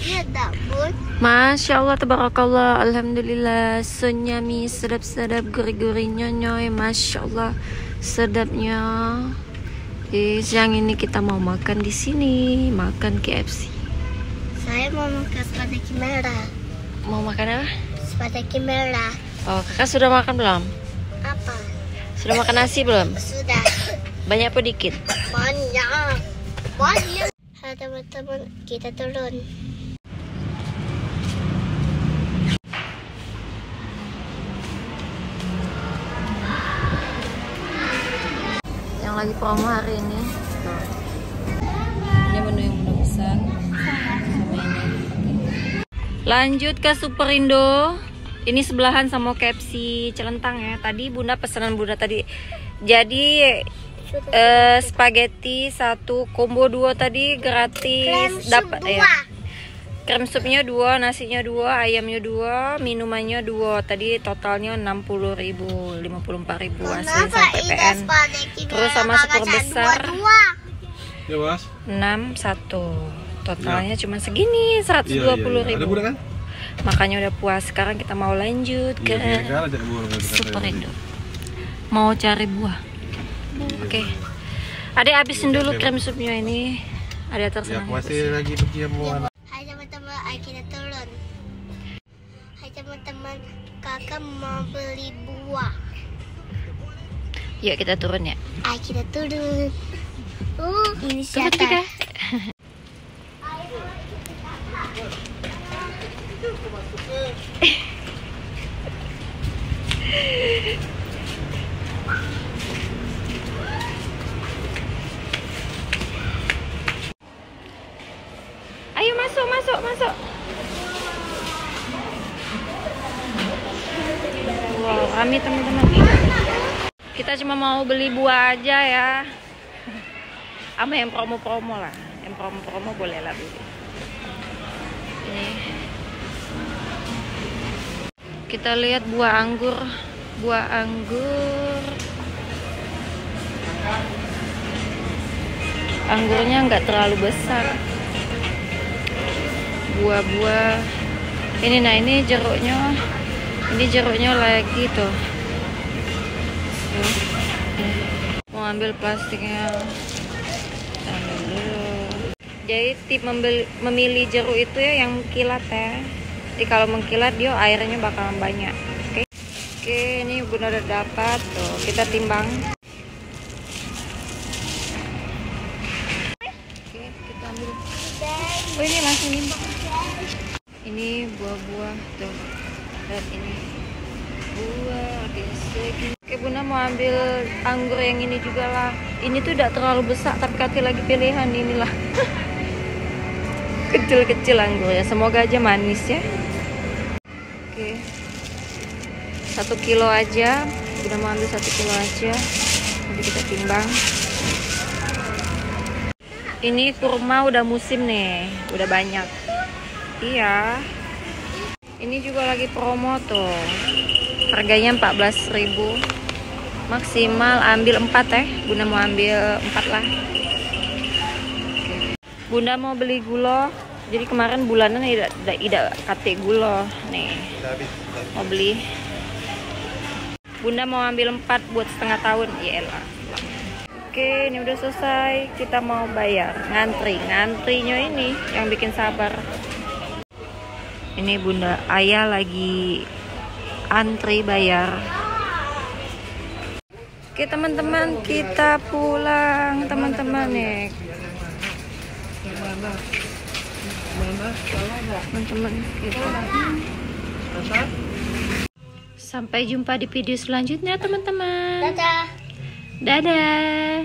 Iya, Bun. Masya Allah, tabarakallah, alhamdulillah. Sunyami, sedap-sedap, gurih-gurih, nyonyoy. Masya Allah, sedapnya. Siang ini kita mau makan di sini, makan KFC. Saya mau makan spaghetti merah. Mau makan apa? Spaghetti merah. Oh, kakak sudah makan belum? Apa? Sudah makan nasi belum? Sudah. Banyak apa dikit? Banyak. Banyak. Halo teman-teman, kita turun. Yang lagi promo hari ini. Ini menu yang udah pesan. Sama ini. Lanjut ke Superindo. Ini sebelahan sama KFC Celentang ya. Tadi Bunda pesanan Bunda tadi. Jadi spaghetti 1 combo 2 tadi gratis dapat ya. Krem supnya 2, nasinya 2, ayamnya 2, minumannya 2. Tadi totalnya 60.000, 54.000 asli sama PPN. Terus sama super besar. Ya, Mas. 61. Totalnya cuma segini, 120.000. Ada budak kan? Makanya udah puas. Sekarang kita mau lanjut ke Superindo. Mau cari buah. Oke. Adek habisin dulu krem supnya ini. Ada tersenang. Ya, masih lagi pergi mau anak. Hai teman-teman, ayo kita turun. Hai teman-teman, kakak mau beli buah. Yuk kita turun ya. Ayo kita turun. Ini Turun siapa? juga. Ayo masuk. Wow, rame teman-teman. Kita cuma mau beli buah aja ya. Sama yang promo-promo lah. Yang promo-promo boleh lah beli. Ini. Kita lihat buah anggur. Anggurnya nggak terlalu besar. Buah-buah ini, nah ini jeruknya lagi tuh. Mau ambil plastiknya, ambil dulu. Jadi tip memilih jeruk itu ya yang mengkilat ya. Jadi kalau mengkilat dia airnya bakalan banyak. Oke, ini Bunda udah dapat tuh, kita timbang. Oke, kita ambil. Oh, ini langsung nimbang. Ini buah-buah tuh. Dan ini buah segini. Oke, Bunda mau ambil anggur yang ini juga lah. Ini tuh tidak terlalu besar, tapi kaki lagi pilihan inilah. Kecil-kecil anggurnya. Semoga aja manis ya. Oke. 1 kilo aja. Bunda mau ambil 1 kilo aja. Nanti kita timbang. Ini kurma udah musim nih, udah banyak. Iya. Ini juga lagi promo tuh. Harganya 14.000. Maksimal ambil 4 ya. Bunda mau ambil 4 lah. Oke. Bunda mau beli gula. Jadi kemarin bulanan tidak kate gula nih. Mau beli. Bunda mau ambil 4 buat setengah tahun. Yaelah. Oke, ini udah selesai. Kita mau bayar. Ngantrinya ini yang bikin sabar. Ini Bunda Ayah lagi antri bayar. Oke teman-teman, kita pulang teman-teman nih. Teman-teman kita. Sampai jumpa di video selanjutnya teman-teman. Dadah. Dadah.